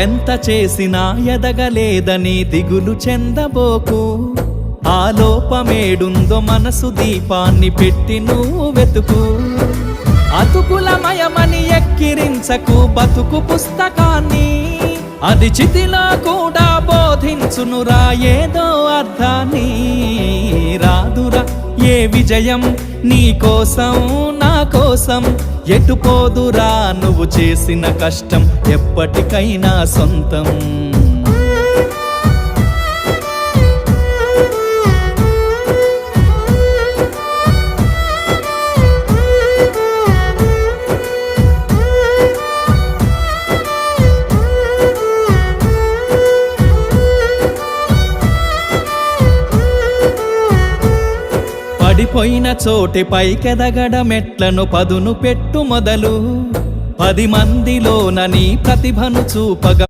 ఎంత చేసినా ఎదగలేదని దిగులు చెందబోకు. ఆ లోపమేడుందో మనసు దీపాన్ని పెట్టి నువ్వు వెతుకు. అతుకులమయమని ఎక్కిరించకు బతుకు పుస్తకాన్ని, అది చితిలో కూడా బోధించునురా ఏదో అర్థాన్ని. రాదురా ఏ విజయం నీ కోసం నా కోసం, ఎటుపోదురా నువ్వు చేసిన కష్టం ఎప్పటికైనా సొంతం. పడిపోయిన చోటి పైకెదగడమెట్లను పదును పెట్టు మొదలు. 10 మందిలోన నీ ప్రతిభను చూపగా